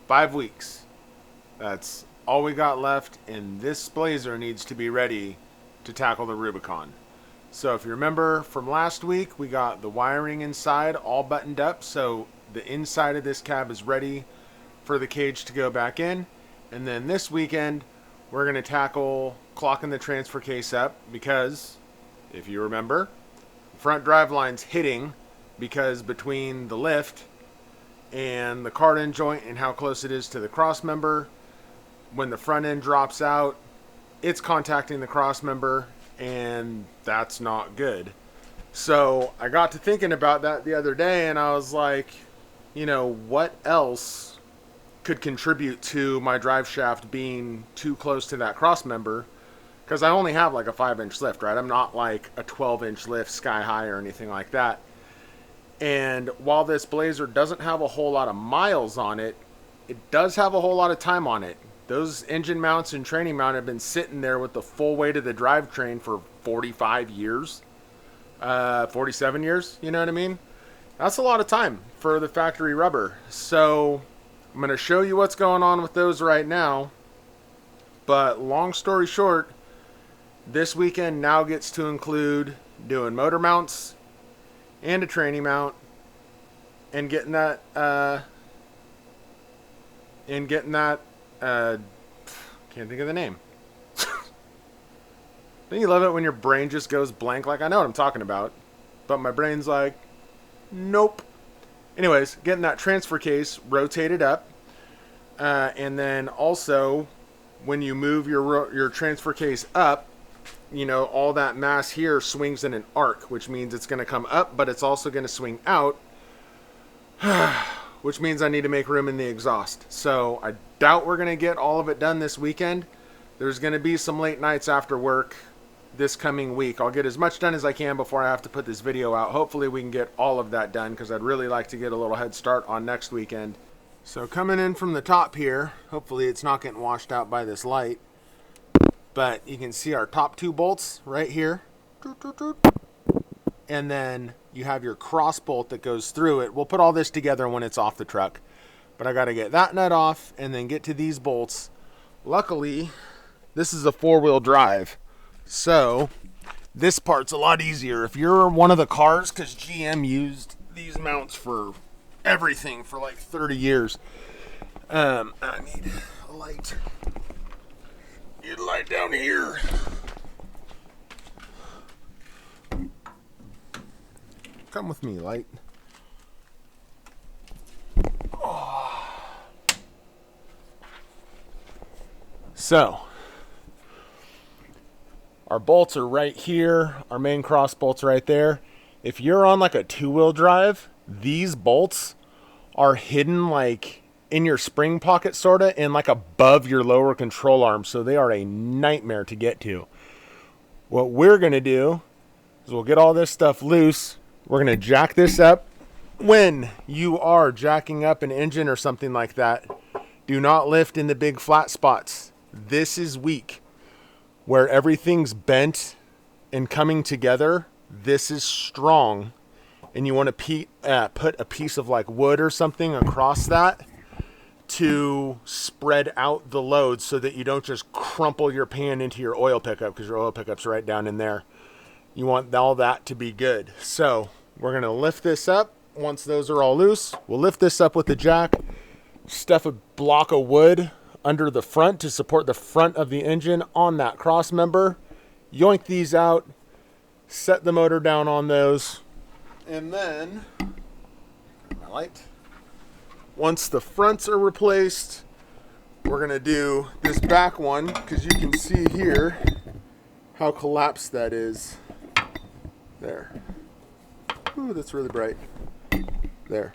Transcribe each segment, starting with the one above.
5 weeks. That's all we got left, and this Blazer needs to be ready to tackle the Rubicon. So if you remember from last week, we got the wiring inside all buttoned up, so the inside of this cab is ready for the cage to go back in. And then this weekend, we're going to tackle clocking the transfer case up because, if you remember, front drive line's hitting because between the lift and the cart end joint and how close it is to the cross member, when the front end drops out, it's contacting the cross member, and that's not good. So I got to thinking about that the other day, and I was like, what else could contribute to my drive shaft being too close to that cross member? Because I only have like a 5-inch lift, right? I'm not like a 12-inch lift sky high or anything like that. And while this Blazer doesn't have a whole lot of miles on it, it does have a whole lot of time on it. Those engine mounts and training mount have been sitting there with the full weight of the drivetrain for 45 years, 47 years, you know what I mean? That's a lot of time for the factory rubber. So I'm going to show you what's going on with those right now. But long story short, this weekend now gets to include doing motor mounts and a training mount and getting that can't think of the name. Don't you love it when your brain just goes blank? Like, I know what I'm talking about, but my brain's like, nope. Anyways, getting that transfer case rotated up, and then also when you move your transfer case up, all that mass here swings in an arc, which means it's going to come up, but it's also going to swing out, which means I need to make room in the exhaust. So I doubt we're going to get all of it done this weekend. There's going to be some late nights after work this coming week. I'll get as much done as I can before I have to put this video out. Hopefully we can get all of that done because I'd really like to get a little head start on next weekend. So coming in from the top here, hopefully it's not getting washed out by this light, but you can see our top 2 bolts right here. And then you have your cross bolt that goes through it. We'll put all this together when it's off the truck. But I got to get that nut off and then get to these bolts. Luckily, this is a 4-wheel drive. So this part's a lot easier. If you're one of the cars, because GM used these mounts for everything for like 30 years. I need a light. Need a light down here. Come with me, light. Oh. So, our bolts are right here. Our main cross bolts right there. If you're on like a 2-wheel drive, these bolts are hidden like in your spring pocket sorta and like above your lower control arm. So they are a nightmare to get to. What we're going to do is we'll get all this stuff loose. We're going to jack this up. When you are jacking up an engine or something like that, do not lift in the big flat spots. This is weak. Where everything's bent and coming together, this is strong. And you want to put a piece of like wood or something across that to spread out the load so that you don't just crumple your pan into your oil pickup, because your oil pickup's right down in there. You want all that to be good. So we're going to lift this up. Once those are all loose, we'll lift this up with the jack, stuff a block of wood under the front to support the front of the engine on that cross member. Yoink these out, set the motor down on those, and then my light. Once the fronts are replaced, we're going to do this back one, because you can see here how collapsed that is. There. Ooh, that's really bright. There.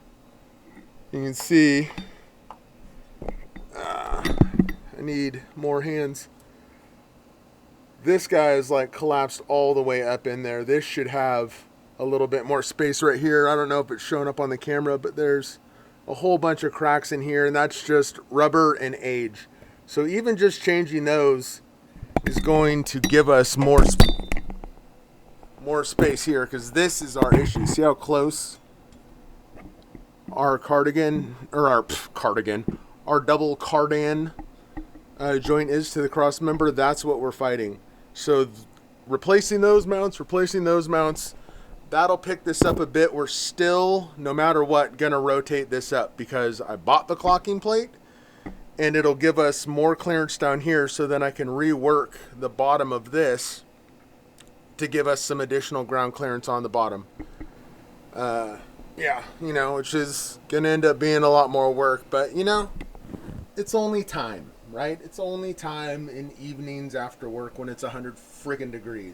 You can see I need more hands. This guy is like collapsed all the way up in there. This should have a little bit more space right here. I don't know if it's showing up on the camera, but there's a whole bunch of cracks in here, and that's just rubber and age. So even just changing those is going to give us more space here, because this is our issue. See how close our our double cardan joint is to the cross member, that's what we're fighting. So replacing those mounts, that'll pick this up a bit. We're still, no matter what, gonna rotate this up because I bought the clocking plate and it'll give us more clearance down here, so then I can rework the bottom of this to give us some additional ground clearance on the bottom. Yeah, you know, which is gonna end up being a lot more work, but you know, it's only time, right? It's only time in evenings after work when it's 100 friggin' degrees.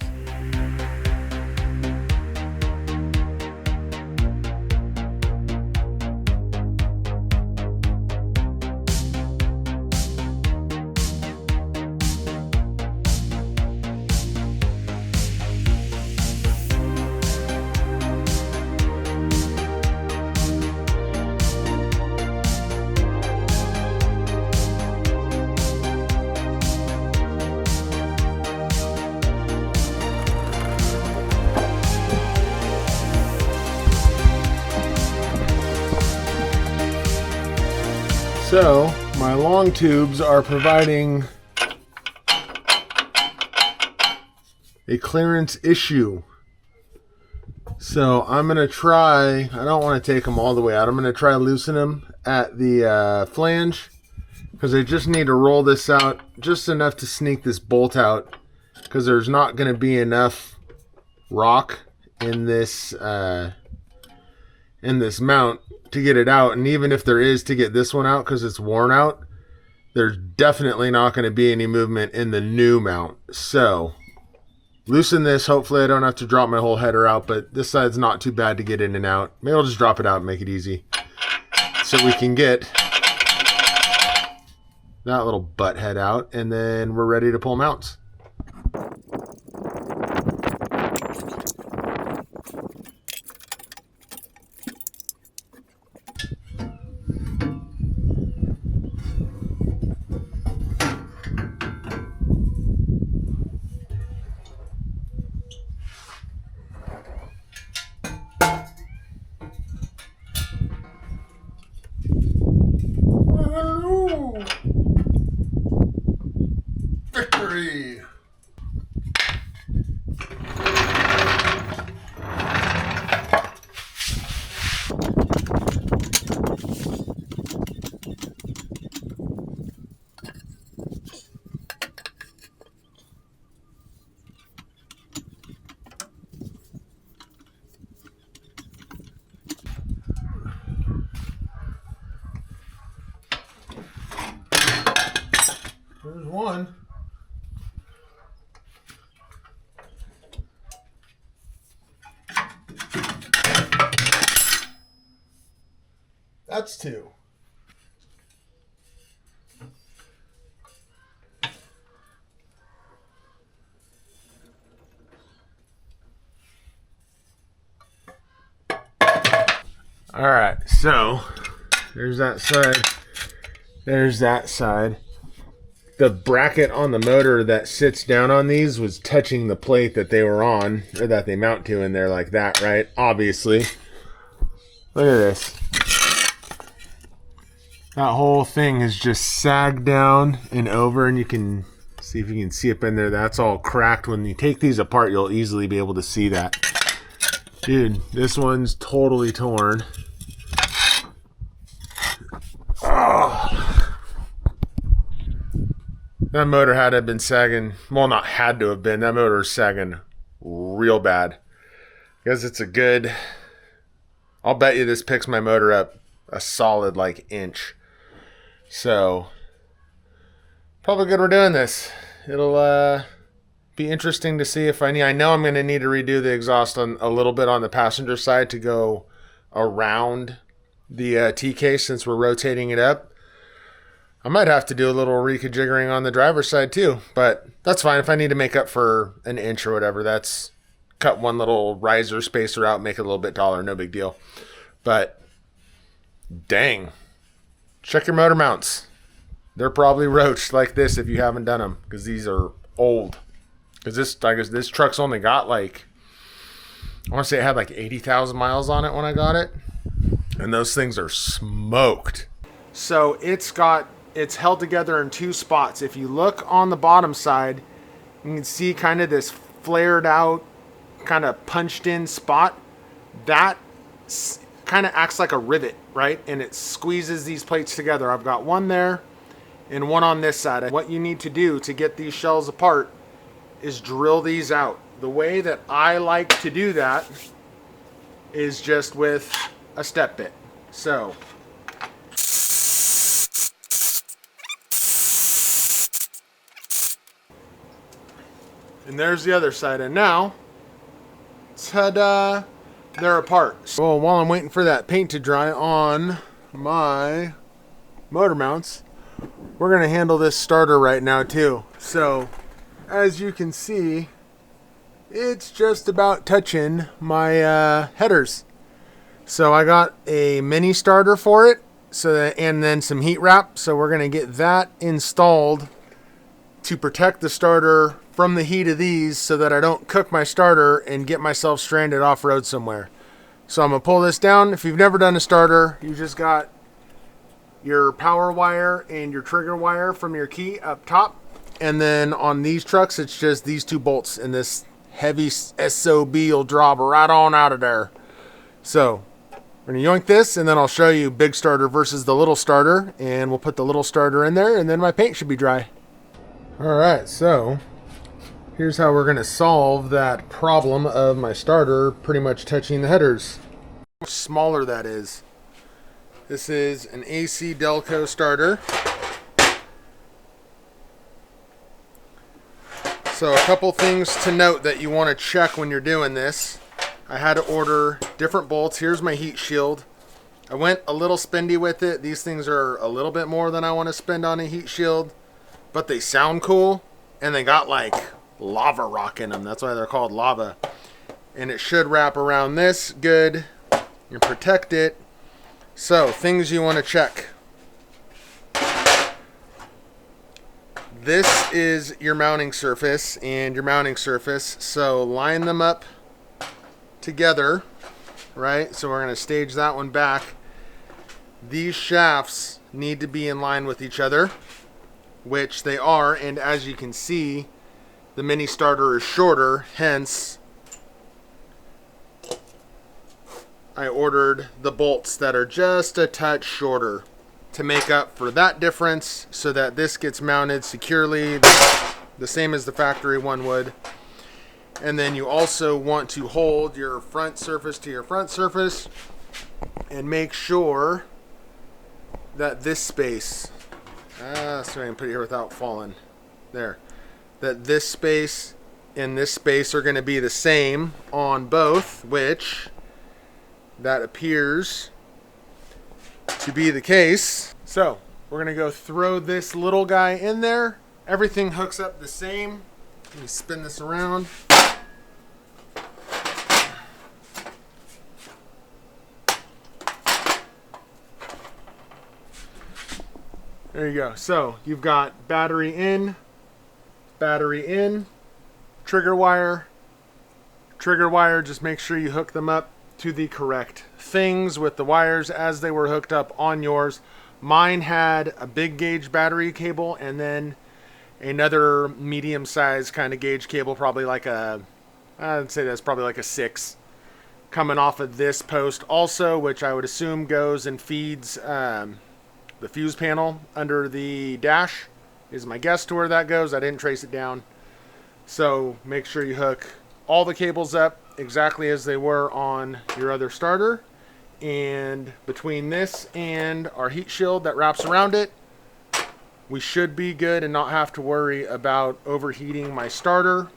So my long tubes are providing a clearance issue. So I'm going to try, I don't want to take them all the way out. I'm going to try loosen them at the flange because I just need to roll this out just enough to sneak this bolt out because there's not going to be enough rock in this mount to get it out. And even if there is to get this one out because it's worn out, there's definitely not going to be any movement in the new mount. So loosen this. Hopefully I don't have to drop my whole header out, but this side's not too bad to get in and out. Maybe I'll just drop it out and make it easy so we can get that little butt head out, and then we're ready to pull mounts. Victory! There's one. That's two. All right, so there's that side. There's that side. The bracket on the motor that sits down on these was touching the plate that they were on, or that they mount to in there like that, right? Obviously. Look at this. That whole thing is just sagged down and over, and you can see if you can see up in there. That's all cracked. When you take these apart, you'll easily be able to see that. Dude, this one's totally torn. Oh. That motor had to have been sagging. Well, not had to have been. That motor is sagging real bad. Because it's a good... I'll bet you this picks my motor up a solid like inch. So, probably good we're doing this. It'll be interesting to see if I need... I know I'm going to need to redo the exhaust on a little bit on the passenger side to go around the T-case since we're rotating it up. I might have to do a little reconfiguring on the driver's side too, but that's fine. If I need to make up for an inch or whatever, that's cut one little riser spacer out, make it a little bit taller, no big deal. But dang, check your motor mounts. They're probably roached like this if you haven't done them, because these are old. Because this truck's only got like, I want to say it had like 80,000 miles on it when I got it, and those things are smoked. So it's held together in two spots. If you look on the bottom side, you can see kind of this flared out, kind of punched in spot. That kind of acts like a rivet, right? And it squeezes these plates together. I've got one there and one on this side. And what you need to do to get these shells apart is drill these out. The way that I like to do that is just with a step bit. So and there's the other side. And now, ta-da, they're apart. So while I'm waiting for that paint to dry on my motor mounts, we're gonna handle this starter right now too. So as you can see, it's just about touching my headers. So I got a mini starter for it, and then some heat wrap. So we're gonna get that installed to protect the starter from the heat of these so that I don't cook my starter and get myself stranded off-road somewhere. So I'm gonna pull this down. If you've never done a starter, you just got your power wire and your trigger wire from your key up top. And then on these trucks, it's just these two bolts, and this heavy SOB will drop right on out of there. So we're gonna yoink this, and then I'll show you big starter versus the little starter, and we'll put the little starter in there, and then my paint should be dry. All right, so here's how we're gonna solve that problem of my starter pretty much touching the headers. How much smaller that is. This is an ACDelco starter. So a couple things to note that you want to check when you're doing this. I had to order different bolts. Here's my heat shield. I went a little spendy with it. These things are a little bit more than I want to spend on a heat shield, but they sound cool, and they got like lava rock in them. That's why they're called lava. And it should wrap around this good and protect it. So things you want to check. This is your mounting surface and your mounting surface. So line them up together, right? So we're going to stage that one back. These shafts need to be in line with each other, which they are. And as you can see, the mini starter is shorter, hence I ordered the bolts that are just a touch shorter to make up for that difference, so that this gets mounted securely the same as the factory one would. And then you also want to hold your front surface to your front surface and make sure that this space, so I can put it here without falling, there, that this space and this space are going to be the same on both, which that appears to be the case. So we're gonna go throw this little guy in there. Everything hooks up the same. Let me spin this around. There you go. So you've got battery in, trigger wire. Just make sure you hook them up to the correct things with the wires as they were hooked up on yours. Mine had a big gauge battery cable and then another medium sized kind of gauge cable, probably like I'd say that's probably like a 6 coming off of this post also, which I would assume goes and feeds the fuse panel under the dash, is my guess to where that goes. I didn't trace it down. So make sure you hook all the cables up exactly as they were on your other starter. And between this and our heat shield that wraps around it, we should be good and not have to worry about overheating my starter.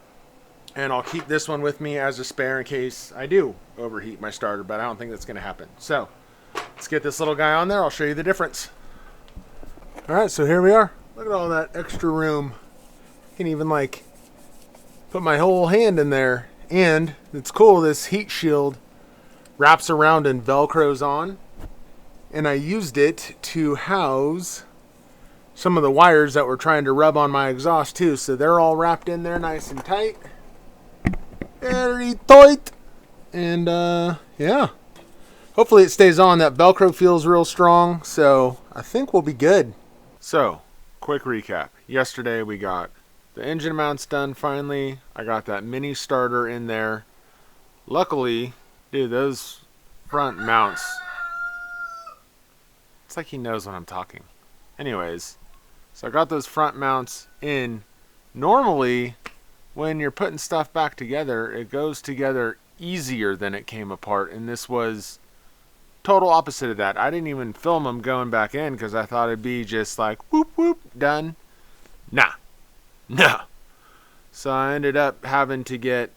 And I'll keep this one with me as a spare in case I do overheat my starter, but I don't think that's going to happen. So let's get this little guy on there. I'll show you the difference. All right, so here we are. Look at all that extra room. I can even like put my whole hand in there. And it's cool, this heat shield wraps around and velcros on. And I used it to house some of the wires that were trying to rub on my exhaust too. So they're all wrapped in there nice and tight. Very tight. And yeah. Hopefully it stays on. That velcro feels real strong. So I think we'll be good. So, quick recap. Yesterday we got the engine mounts done finally. I got that mini starter in there. Luckily, dude, those front mounts, it's like he knows when I'm talking. Anyways, so I got those front mounts in. Normally, when you're putting stuff back together, it goes together easier than it came apart, and this was total opposite of that. I didn't even film them going back in because I thought it'd be just like whoop whoop done. Nah. So I ended up having to get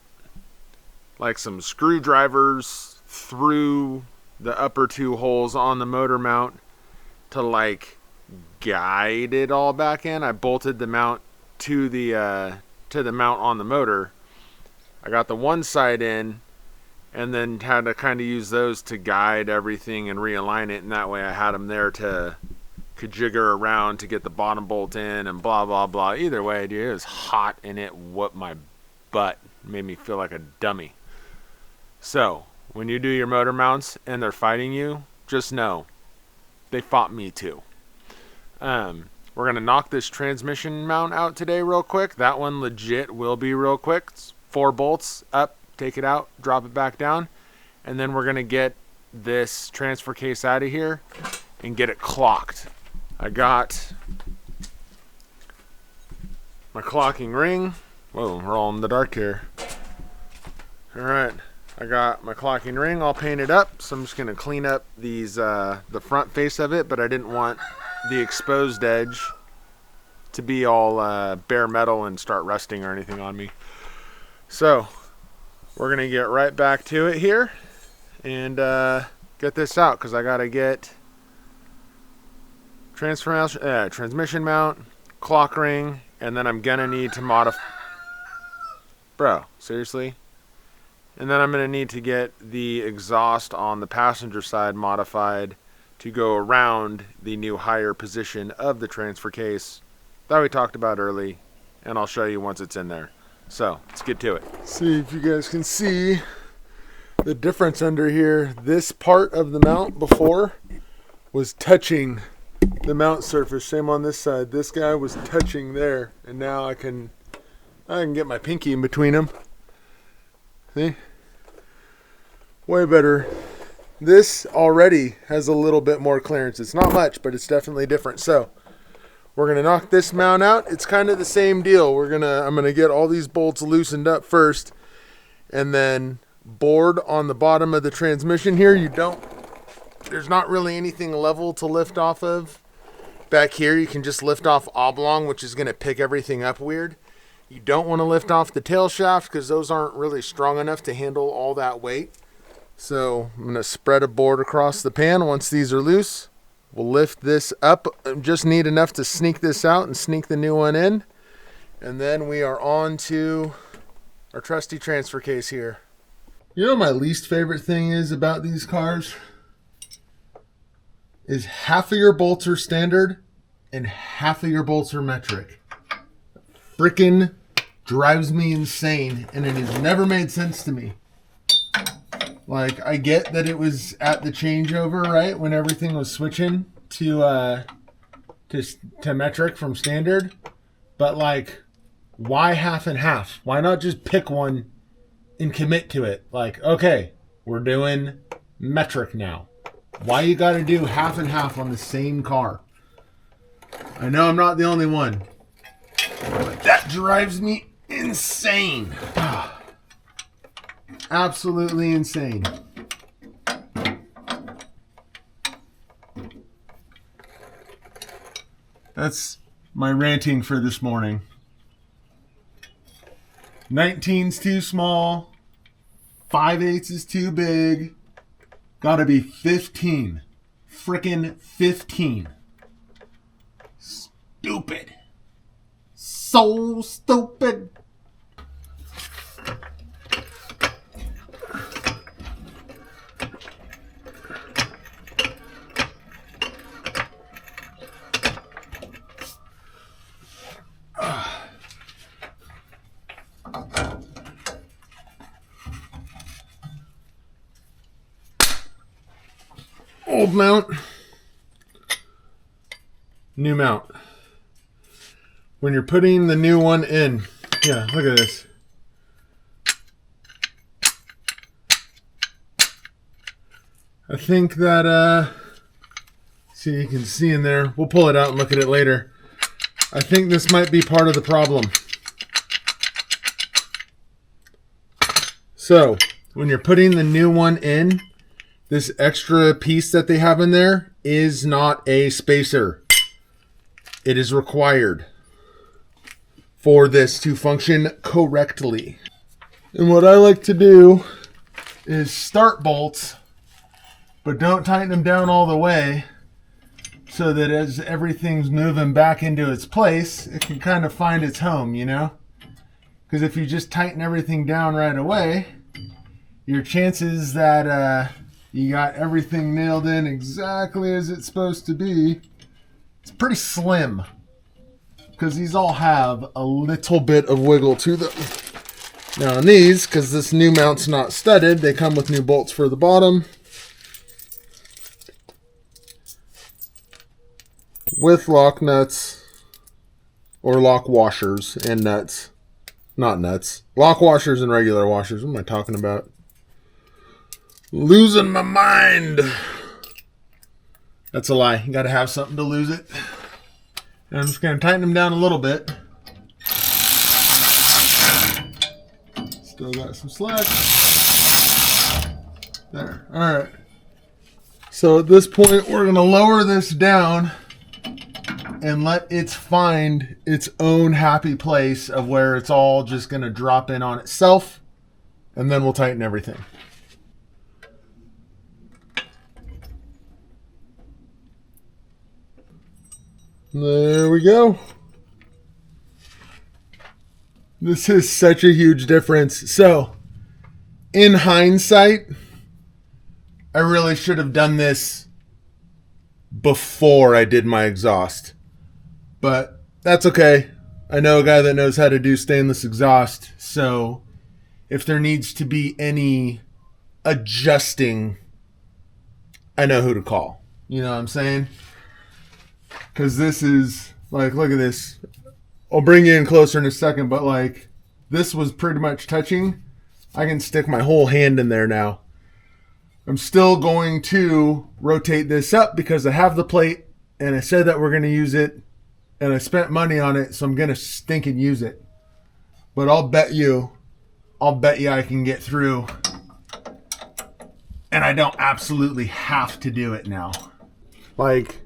like some screwdrivers through the upper two holes on the motor mount to like guide it all back in. I bolted the mount to the mount on the motor. I got the one side in and then had to kind of use those to guide everything and realign it, and that way I had them there to jigger around to get the bottom bolt in and blah blah blah. Either way, dude, it was hot and it whooped my butt. It made me feel like a dummy. So when you do your motor mounts and they're fighting you, just know they fought me too. We're gonna knock this transmission mount out today real quick. That one legit will be real quick. It's 4 bolts up, take it out, drop it back down, and then we're gonna get this transfer case out of here and get it clocked. I got my clocking ring. Whoa, we're all in the dark here. Alright, I got my clocking ring all painted up, so I'm just gonna clean up these the front face of it, but I didn't want the exposed edge to be all bare metal and start rusting or anything on me. So we're gonna get right back to it here and get this out, because I gotta get transmission mount, clock ring, and then I'm gonna need to modify. Bro, seriously? And then I'm gonna need to get the exhaust on the passenger side modified to go around the new higher position of the transfer case that we talked about early, and I'll show you once it's in there. So let's get to it. See if you guys can see the difference under here. This part of the mount before was touching the mount surface. Same on this side. This guy was touching there, and now I can get my pinky in between them. See? Way better. This already has a little bit more clearance. It's not much, but it's definitely different. So we're gonna knock this mount out. It's kind of the same deal. I'm gonna get all these bolts loosened up first, and then board on the bottom of the transmission here. There's not really anything level to lift off of. Back here you can just lift off oblong, which is gonna pick everything up weird. You don't want to lift off the tail shaft because those aren't really strong enough to handle all that weight. So I'm going to spread a board across the pan. Once these are loose, we'll lift this up. Just need enough to sneak this out and sneak the new one in. And then we are on to our trusty transfer case here. You know what my least favorite thing is about these cars? Is half of your bolts are standard and half of your bolts are metric. Frickin' drives me insane, and it has never made sense to me. Like, I get that it was at the changeover, right, when everything was switching to metric from standard, but like, why half and half? Why not just pick one and commit to it? Like, okay, we're doing metric now. Why you got to do half and half on the same car? I know I'm not the only one, but that drives me insane. Absolutely insane. That's my ranting for this morning. 19's too small. 5/8 is too big. Gotta be 15. Frickin' 15. Stupid. So stupid. Old mount. new mount. When you're putting the new one in, yeah, look at this. I think that, see, you can see in there. We'll pull it out and look at it later. I think this might be part of the problem. So, when you're putting the new one in, this extra piece that they have in there is not a spacer. It is required for this to function correctly. And what I like to do is start bolts, but don't tighten them down all the way, so that as everything's moving back into its place, it can kind of find its home, you know? Because if you just tighten everything down right away, your chances that you got everything nailed in exactly as it's supposed to be, it's pretty slim. Because these all have a little bit of wiggle to them. Now on these, because this new mount's not studded, they come with new bolts for the bottom. With lock nuts or lock washers and nuts. Not nuts. Lock washers and regular washers. What am I talking about? Losing my mind. That's a lie. You got to have something to lose it. And I'm just going to tighten them down a little bit. Still got some slack. There. All right. So at this point, we're going to lower this down and let it find its own happy place of where it's all just going to drop in on itself. And then we'll tighten everything. There we go. This is such a huge difference. So, in hindsight, I really should have done this before I did my exhaust. But that's okay. I know a guy that knows how to do stainless exhaust. So if there needs to be any adjusting, I know who to call. You know what I'm saying? Because this is, like, look at this. I'll bring you in closer in a second, but like, this was pretty much touching. I can stick my whole hand in there now. I'm still going to rotate this up because I have the plate and I said that we're going to use it. And I spent money on it, so I'm going to stink and use it. But I'll bet you I can get through. And I don't absolutely have to do it now. Like,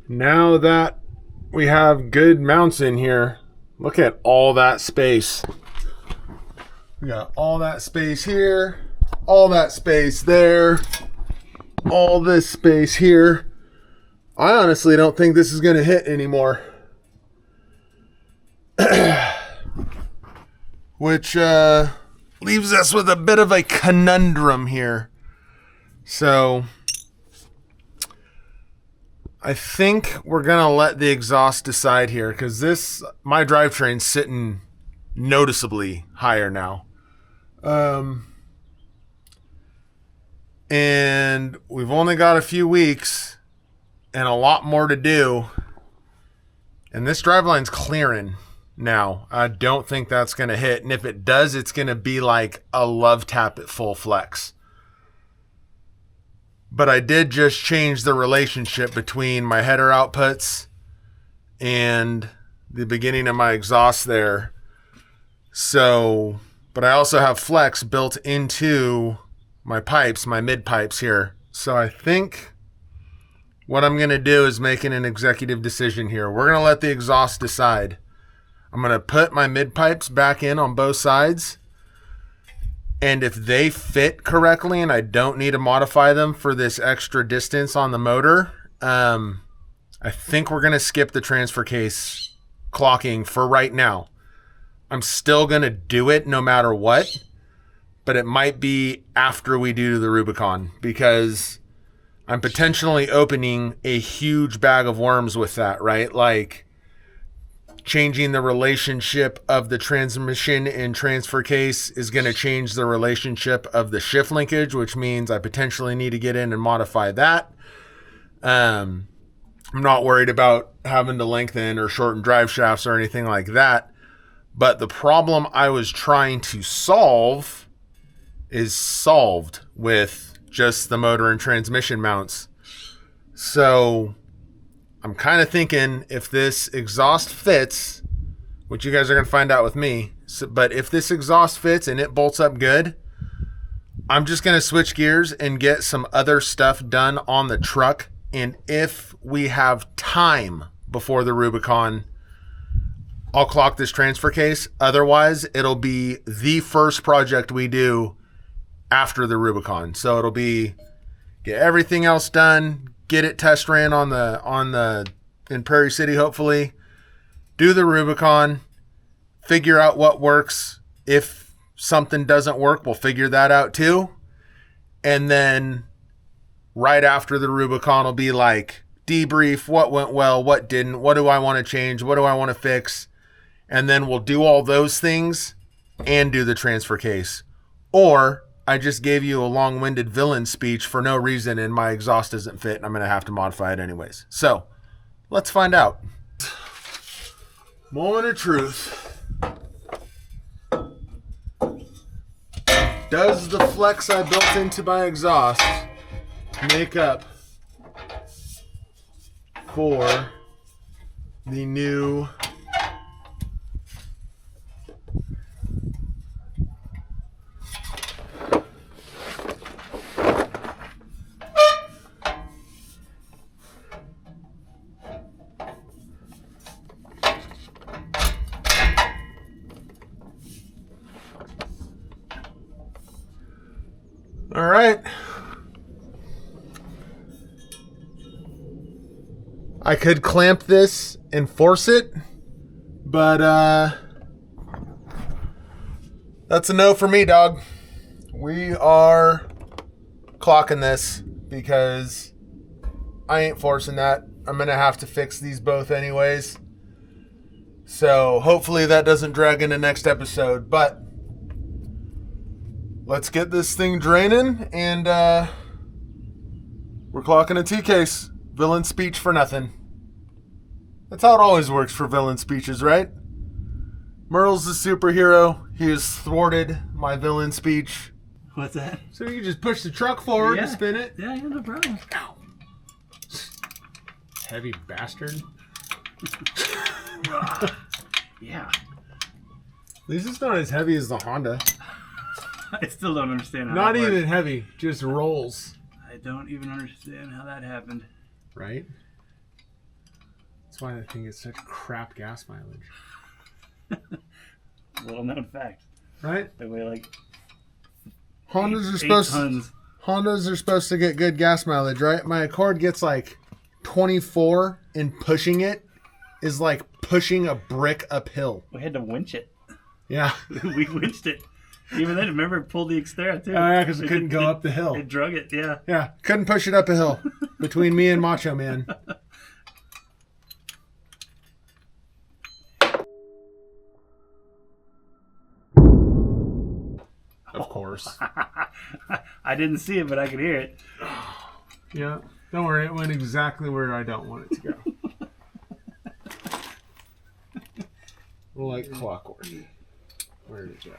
now that we have good mounts in here, look at all that space. We got all that space here, all that space there, all this space here. I honestly don't think this is going to hit anymore. Which leaves us with a bit of a conundrum here. So I think we're going to let the exhaust decide here, because my drivetrain's sitting noticeably higher now. And we've only got a few weeks and a lot more to do. And this driveline's clearing now. I don't think that's going to hit. And if it does, it's going to be like a love tap at full flex. But I did just change the relationship between my header outputs and the beginning of my exhaust there. So, but I also have flex built into my pipes, my mid pipes here. So I think what I'm going to do is making an executive decision here. We're going to let the exhaust decide. I'm going to put my mid pipes back in on both sides. And if they fit correctly and I don't need to modify them for this extra distance on the motor, I think we're going to skip the transfer case clocking for right now. I'm still going to do it no matter what, but it might be after we do the Rubicon, because I'm potentially opening a huge bag of worms with that, right? Like changing the relationship of the transmission and transfer case is going to change the relationship of the shift linkage, which means I potentially need to get in and modify that. I'm not worried about having to lengthen or shorten drive shafts or anything like that. But the problem I was trying to solve is solved with just the motor and transmission mounts. So I'm kind of thinking if this exhaust fits, which you guys are going to find out with me, but if this exhaust fits and it bolts up good, I'm just going to switch gears and get some other stuff done on the truck. And if we have time before the Rubicon, I'll clock this transfer case. Otherwise, it'll be the first project we do after the Rubicon. So it'll be get everything else done, get it test ran in Prairie City, hopefully, do the Rubicon, figure out what works. If something doesn't work, we'll figure that out too. And then right after the Rubicon will be like debrief, what went well, what didn't, what do I want to change, what do I want to fix, and then we'll do all those things and do the transfer case. Or I just gave you a long-winded villain speech for no reason and my exhaust doesn't fit and I'm going to have to modify it anyways. So let's find out. Moment of truth. Does the flex I built into my exhaust make up for the new All right. I could clamp this and force it, but that's a no for me, dog. We are clocking this because I ain't forcing that. I'm going to have to fix these both anyways. So hopefully that doesn't drag into next episode, but let's get this thing draining, and we're clocking a T-case. Villain speech for nothing. That's how it always works for villain speeches, right? Merle's the superhero. He has thwarted my villain speech. What's that? So you can just push the truck forward and spin it. Yeah, no problem. Ow. Heavy bastard. Yeah. At least it's not as heavy as the Honda. I still don't understand how Not that even works. heavy, just rolls. I don't even understand how that happened. Right? That's why I think it's such crap gas mileage. Little known fact. Right? They weigh like Hondas are 8 supposed tons. Hondas are supposed to get good gas mileage, right? My Accord gets like 24, and pushing it is like pushing a brick uphill. We had to winch it. Yeah. We winched it. Even then, remember, it pulled the Xterra too. Oh, yeah, because it couldn't go up the hill. It drug it, yeah. Yeah, couldn't push it up a hill between me and Macho Man. Of course. I didn't see it, but I could hear it. Yeah, don't worry, it went exactly where I don't want it to go. Well, like clockwork. Where did it go?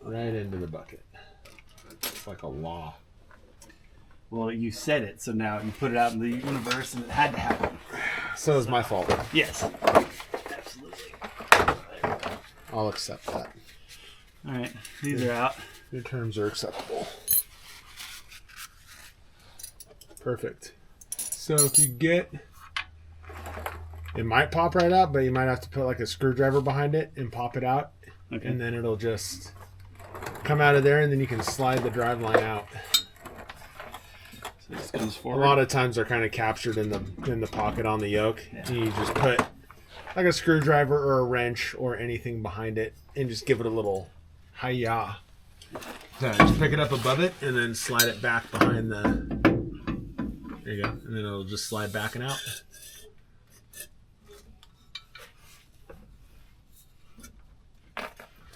Right into the bucket. It's like a law. Well, you said it, so now you put it out in the universe, and it had to happen. So it's my fault. Yes. Absolutely. I'll accept that. All right, these are out. Your terms are acceptable. Perfect. So if you get... It might pop right out, but you might have to put like a screwdriver behind it and pop it out. Okay. And then it'll just come out of there, and then you can slide the drive line out. So it just comes A forward. lot of times they're kind of captured in the pocket on the yoke. Yeah. And you just put like a screwdriver or a wrench or anything behind it and just give it a little hi-ya. So just pick it up above it and then slide it back behind the... There you go. And then it'll just slide back and out.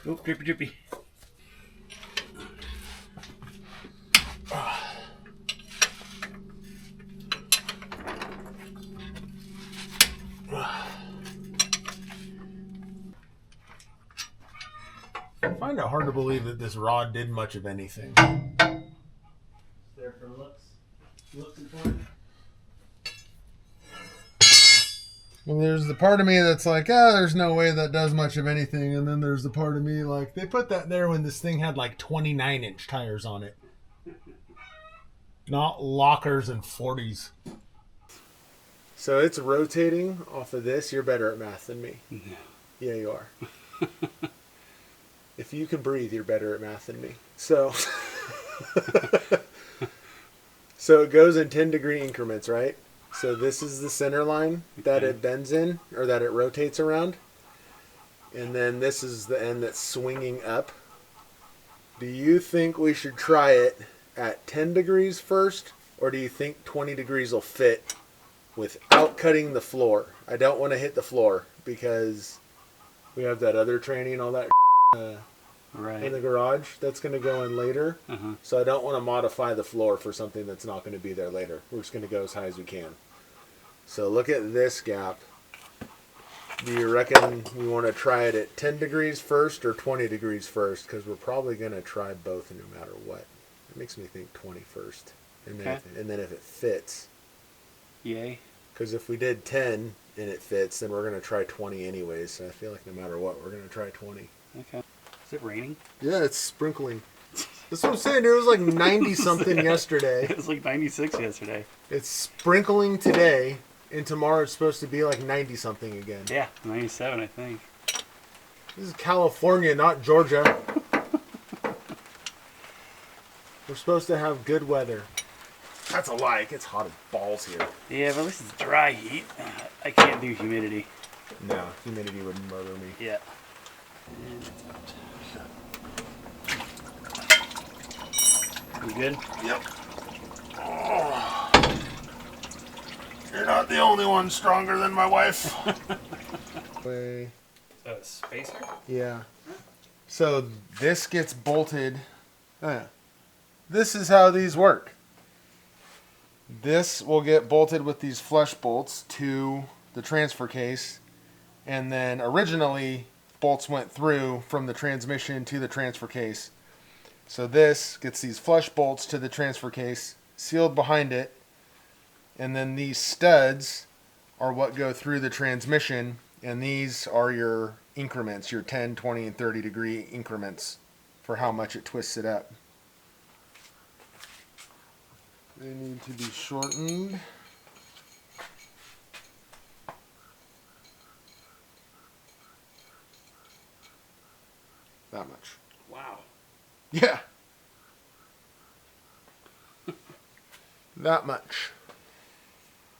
Oh, drippy, drippy. I find it hard to believe that this rod did much of anything. There for looks. Looks important. Well, there's the part of me that's like, there's no way that does much of anything. And then there's the part of me like, they put that there when this thing had like 29-inch tires on it. Not lockers and 40s. So it's rotating off of this. You're better at math than me. Yeah, you are. If you can breathe, you're better at math than me. So, so it goes in 10-degree increments, right? So this is the center line that it bends in, or that it rotates around. And then this is the end that's swinging up. Do you think we should try it at 10 degrees first, or do you think 20 degrees will fit without cutting the floor? I don't want to hit the floor because we have that other training and all that in the garage that's going to go in later. So I don't want to modify the floor for something that's not going to be there later. We're just going to go as high as we can. So look at this gap. Do you reckon we want to try it at 10 degrees first or 20 degrees first? Because we're probably going to try both no matter what. It makes me think 20 first. And then, and then if it fits. Yay. Because if we did 10 and it fits, then we're going to try 20 anyways. So I feel like no matter what, we're going to try 20. Okay. Is it raining? Yeah, it's sprinkling. That's what I'm saying. It was like 90-something yesterday. It was like 96 yesterday. It's sprinkling today. And tomorrow it's supposed to be like 90-something again. Yeah, 97, I think. This is California, not Georgia. We're supposed to have good weather. That's a lie. It gets hot as balls here. Yeah, but at least it's dry heat. I can't do humidity. No, humidity would murder me. Yeah. You good? Yep. Oh. You're not the only one stronger than my wife. A spacer? Yeah. So this gets bolted. This is how these work. This will get bolted with these flush bolts to the transfer case. And then originally bolts went through from the transmission to the transfer case. So this gets these flush bolts to the transfer case, sealed behind it. And then these studs are what go through the transmission, and these are your increments, your 10, 20, and 30 degree increments for how much it twists it up. They need to be shortened. That much. Wow. Yeah. That much.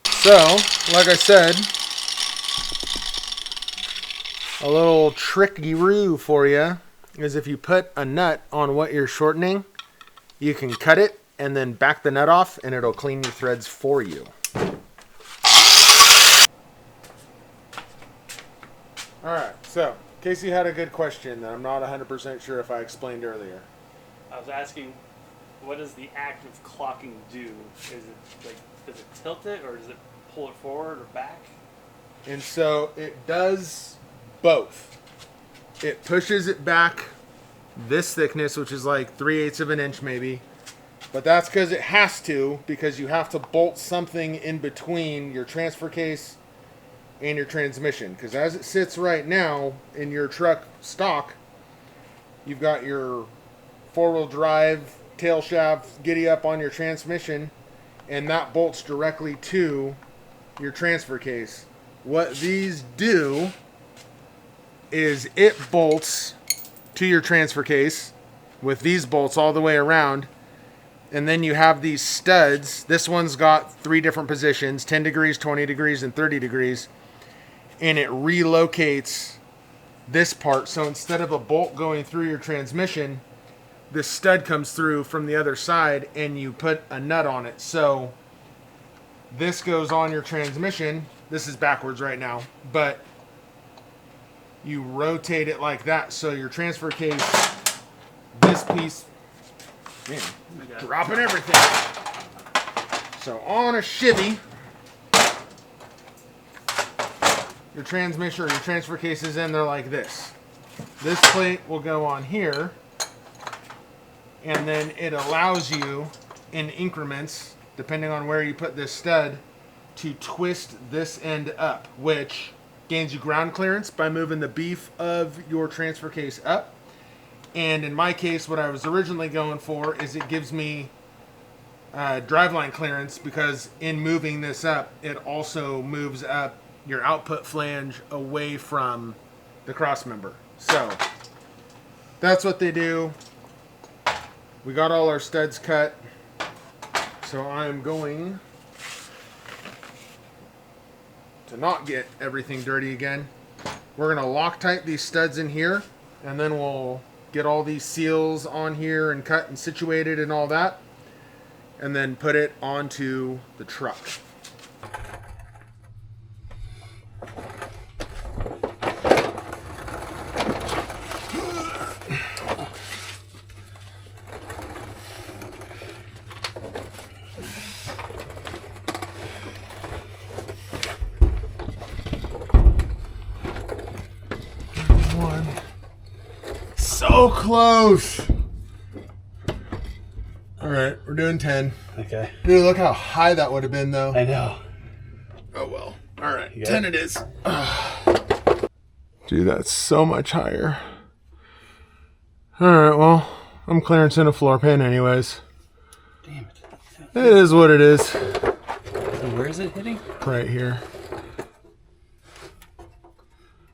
So, like I said, a little tricky-roo for you is if you put a nut on what you're shortening, you can cut it and then back the nut off and it'll clean your threads for you. Alright, so Casey had a good question that I'm not 100% sure if I explained earlier. I was asking, what does the act of clocking do? Is it like, does it tilt it or does it pull it forward or back? And so it does both. It pushes it back this thickness, which is like 3/8 of an inch maybe. But that's because it has to, because you have to bolt something in between your transfer case and your transmission. Because as it sits right now in your truck stock, you've got your four-wheel drive tail shaft giddy up on your transmission, and that bolts directly to your transfer case. What these do is it bolts to your transfer case with these bolts all the way around, and then you have these studs. This one's got 3 different positions, 10 degrees, 20 degrees, and 30 degrees, and it relocates this part. So instead of a bolt going through your transmission, this stud comes through from the other side and you put a nut on it. So this goes on your transmission. This is backwards right now, but you rotate it like that. So your transfer case, this piece, man, dropping everything. So on a Chevy, your transmission or your transfer case is in there like this. this plate will go on here, and then it allows you in increments, depending on where you put this stud, to twist this end up, which gains you ground clearance by moving the beef of your transfer case up. And in my case, what I was originally going for is it gives me driveline clearance, because in moving this up, it also moves up your output flange away from the cross member. So that's what they do. We got all our studs cut, so I'm going to not get everything dirty again. We're going to Loctite these studs in here, and then we'll get all these seals on here and cut and situated and all that, and then put it onto the truck. So close. All right, we're doing 10. Okay. Dude, look how high that would have been, though. I know. Oh, well. All right, 10 it is. Dude, that's so much higher. All right, well, I'm clearancing a floor pan anyways. Damn it. It is what it is. So where is it hitting? Right here.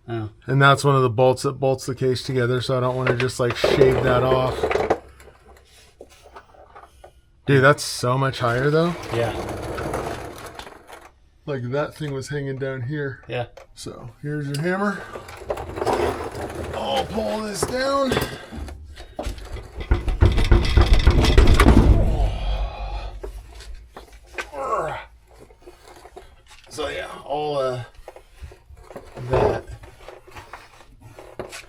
Oh. And that's one of the bolts that bolts the case together, so I don't want to just like shave that off. Dude, that's so much higher though. Yeah. Like that thing was hanging down here. Yeah. So here's your hammer. I'll pull this down. So yeah, all that.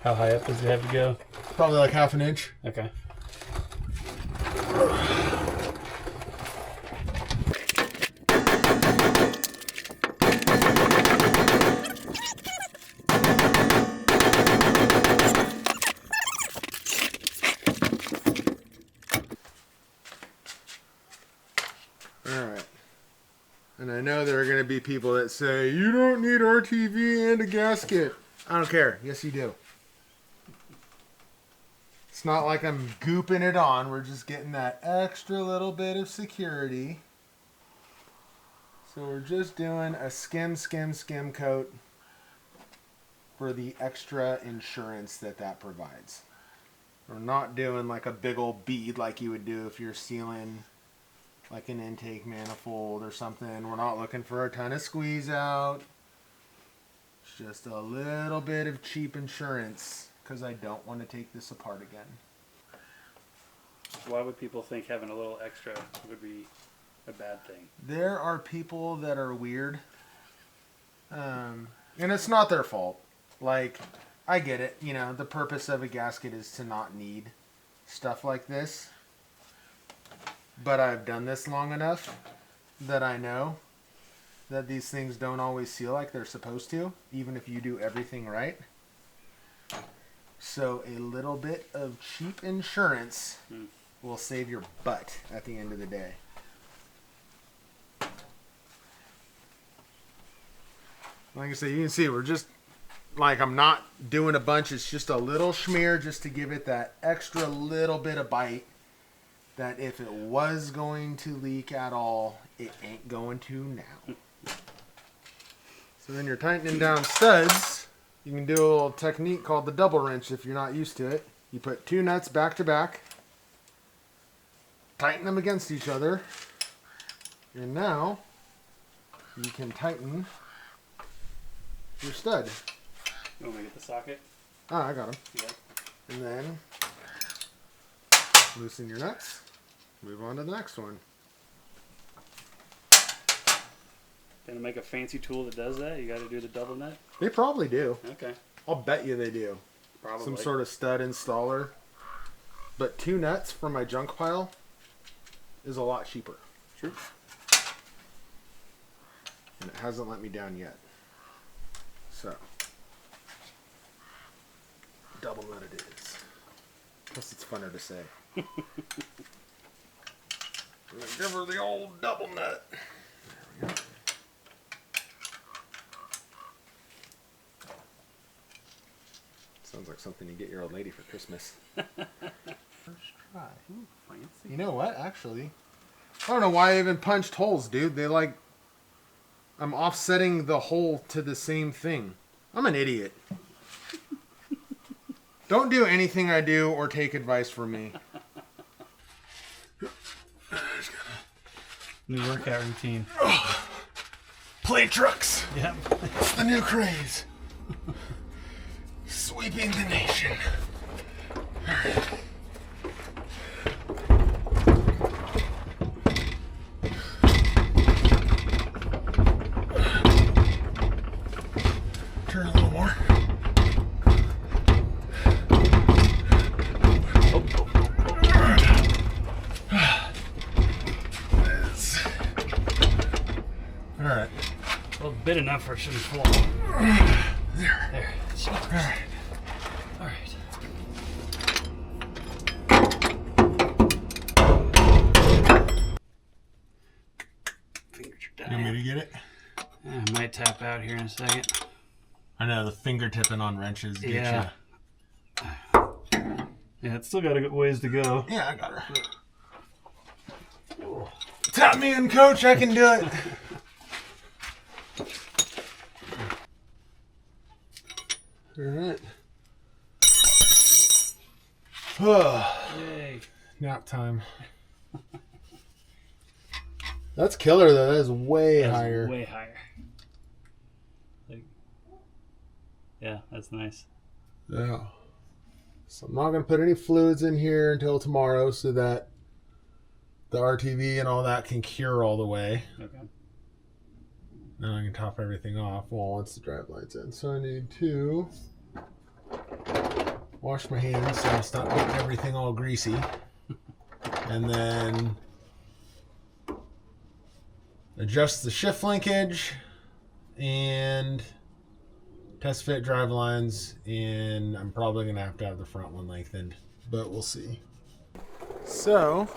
How high up does it have to go? Probably like half an inch. Okay. Alright. And I know there are going to be people that say, you don't need RTV and a gasket. I don't care. Yes, you do. It's not like I'm gooping it on. We're just getting that extra little bit of security. So we're just doing a skim coat for the extra insurance that provides. We're not doing like a big old bead like you would do if you're sealing like an intake manifold or something. We're not looking for a ton of squeeze out. It's just a little bit of cheap insurance, because I don't want to take this apart again. Why would people think having a little extra would be a bad thing? There are people that are weird. And it's not their fault. Like, I get it. You know, the purpose of a gasket is to not need stuff like this. But I've done this long enough that I know that these things don't always seal like they're supposed to, even if you do everything right. So a little bit of cheap insurance will save your butt at the end of the day. Like I said, you can see we're just, like, I'm not doing a bunch. It's just a little schmear just to give it that extra little bit of bite that if it was going to leak at all, it ain't going to now. So then you're tightening down studs. You can do a little technique called the double wrench if you're not used to it. You put two nuts back to back, tighten them against each other, and now you can tighten your stud. You want me to get the socket? Ah, I got them. Yeah. And then loosen your nuts. Move on to the next one. Gonna make a fancy tool that does that? You gotta do the double nut? They probably do. Okay. I'll bet you they do. Probably. Some sort of stud installer. But two nuts for my junk pile is a lot cheaper. Sure. And it hasn't let me down yet. So double nut it is. Plus it's funner to say. Give her the old double nut. There we go. Sounds like something you get your old lady for Christmas. First try. Ooh, fancy. You know what? Actually, I don't know why I even punched holes, dude. They like, I'm offsetting the hole to the same thing. I'm an idiot. Don't do anything I do or take advice from me. New workout routine. Oh, play trucks. Yep. It's the new craze. Sweeping the nation. All right. Turn a little more. All right. Well, bit enough or it shouldn't fall. There. There. All right. All right. Fingers are You want me dying. to get it? I might tap out here in a second. I know the finger tipping on wrenches. Get Yeah. Yeah, it's still got a good ways to go. Yeah, I got her. Tap me in, coach. I can do it. All right. Yay. Nap time. That's killer though. That is way That's higher. Way higher. Like, yeah, that's nice. Yeah. So I'm not gonna put any fluids in here until tomorrow, so that the RTV and all that can cure all the way. Okay. Then I can top everything off. Well, once the drive light's in. So I need to wash my hands so I stop getting everything all greasy. And then adjust the shift linkage and test fit drive lines. And I'm probably going to have the front one lengthened, but we'll see. So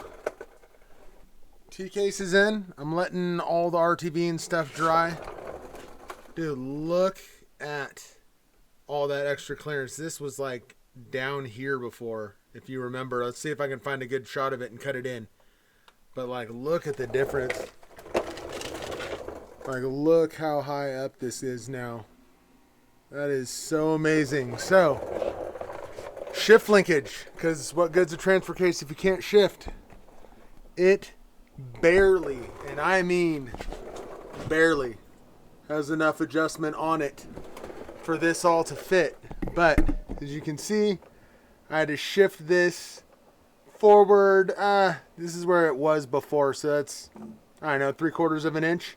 T-case is in. I'm letting all the RTV and stuff dry. Dude, look at all that extra clearance. This was like down here before, if you remember. Let's see if I can find a good shot of it and cut it in. But like, look at the difference. Like, look how high up this is now. That is so amazing. So, shift linkage, because what good's a transfer case if you can't shift? It barely, and I mean barely, has enough adjustment on it for this all to fit. But as you can see, I had to shift this forward. This is where it was before, so that's, I don't know, 3/4 of an inch.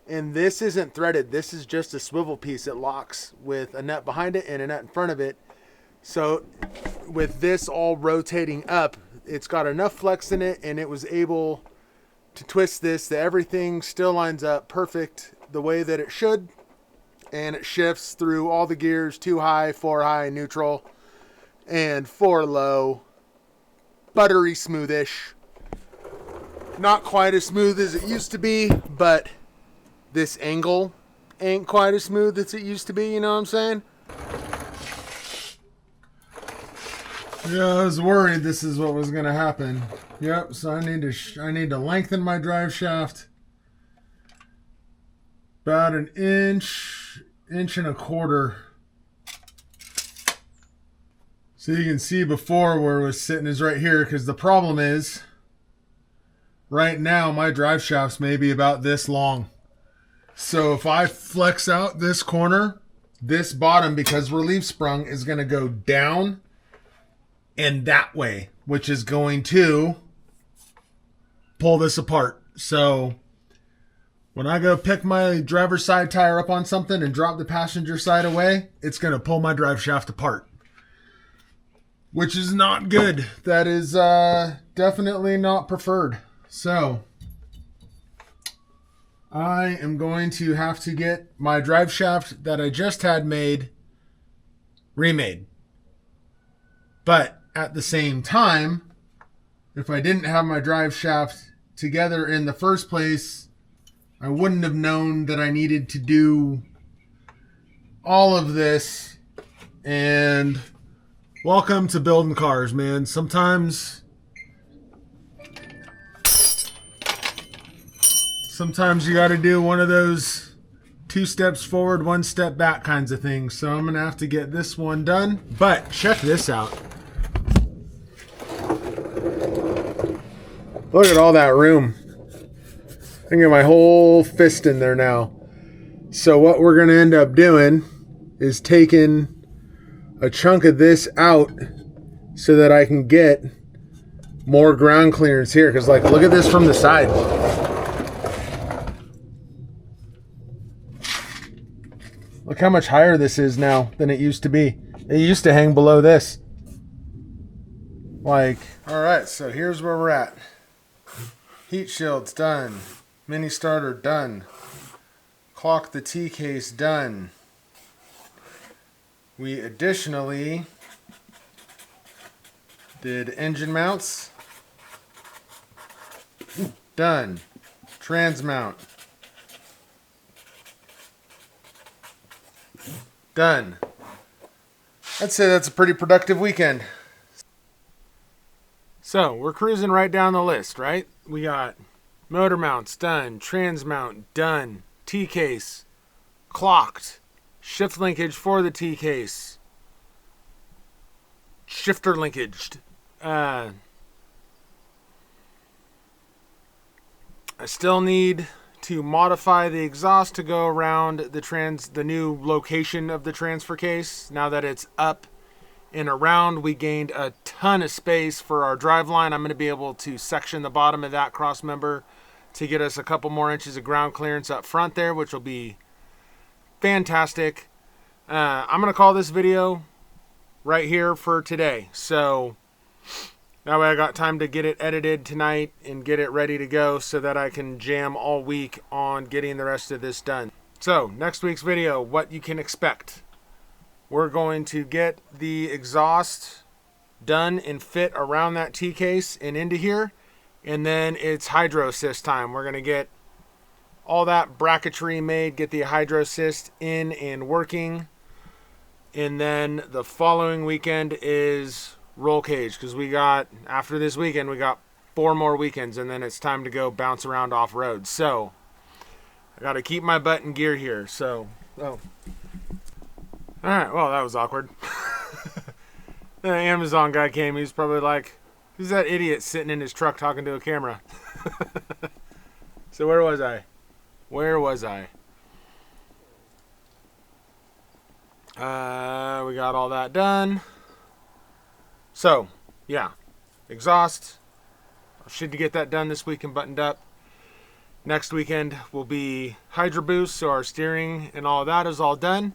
And this isn't threaded. This is just a swivel piece that locks with a nut behind it and a nut in front of it. So with this all rotating up, it's got enough flex in it, and it was able to twist this that everything still lines up perfect the way that it should. And it shifts through all the gears: 2 high, 4 high, neutral, and 4 low. Buttery smoothish. Not quite as smooth as it used to be, but this angle ain't quite as smooth as it used to be, you know what I'm saying? Yeah, I was worried this is what was going to happen. Yep, so I need to lengthen my drive shaft about an inch and a quarter. So you can see before where it was sitting is right here, because the problem is right now my drive shaft's maybe about this long. So if I flex out this corner, this bottom, because relief sprung, is going to go down and that way, which is going to pull this apart. So when I go pick my driver's side tire up on something and drop the passenger side away, it's going to pull my drive shaft apart, which is not good. That is definitely not preferred. So I am going to have to get my drive shaft that I just had made remade. But at the same time, if I didn't have my drive shaft together in the first place, I wouldn't have known that I needed to do all of this. And welcome to building cars, man. Sometimes you got to do one of those 2 steps forward, 1 step back kinds of things. So I'm going to have to get this one done. But check this out. Look at all that room. I can get my whole fist in there now. So what we're going to end up doing is taking a chunk of this out so that I can get more ground clearance here. Because, like, look at this from the side. Look how much higher this is now than it used to be. It used to hang below this. Like, all right, so here's where we're at. Heat shield's done. Mini starter done. Clock the T-case done. We additionally did engine mounts. Done. Trans mount. Done. I'd say that's a pretty productive weekend. So, we're cruising right down the list, right? We got motor mounts done, trans mount done, T-case clocked, shift linkage for the T-case, shifter linkaged. I still need to modify the exhaust to go around the new location of the transfer case. Now that it's up and around, we gained a ton of space for our driveline. I'm going to be able to section the bottom of that cross member to get us a couple more inches of ground clearance up front there, which will be fantastic. I'm going to call this video right here for today. So that way I got time to get it edited tonight and get it ready to go so that I can jam all week on getting the rest of this done. So next week's video, what you can expect. We're going to get the exhaust done and fit around that T-case and into here. And then it's hydro assist time. We're going to get all that bracketry made, get the hydro assist in and working. And then the following weekend is roll cage, because we got, after this weekend, we got 4 more weekends, and then it's time to go bounce around off-road. So I got to keep my butt in gear here. So, all right, well, that was awkward. The Amazon guy came. He was probably like, who's that idiot sitting in his truck talking to a camera? So where was I? We got all that done. So, yeah. Exhaust. I should get that done this week and buttoned up. Next weekend will be Hydro Boost, so our steering and all of that is all done.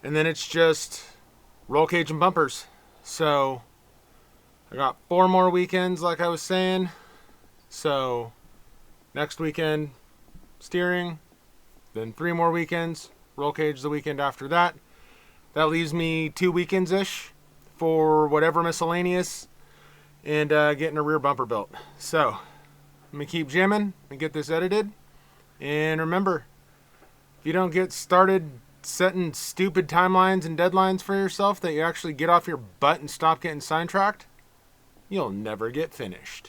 And then it's just roll cage and bumpers. So I got 4 more weekends, like I was saying. So next weekend, steering. Then 3 more weekends, roll cage the weekend after that. That leaves me 2 weekends-ish for whatever miscellaneous and getting a rear bumper built. So I'm going to keep jamming and get this edited. And remember, if you don't get started setting stupid timelines and deadlines for yourself that you actually get off your butt and stop getting sidetracked, you'll never get finished.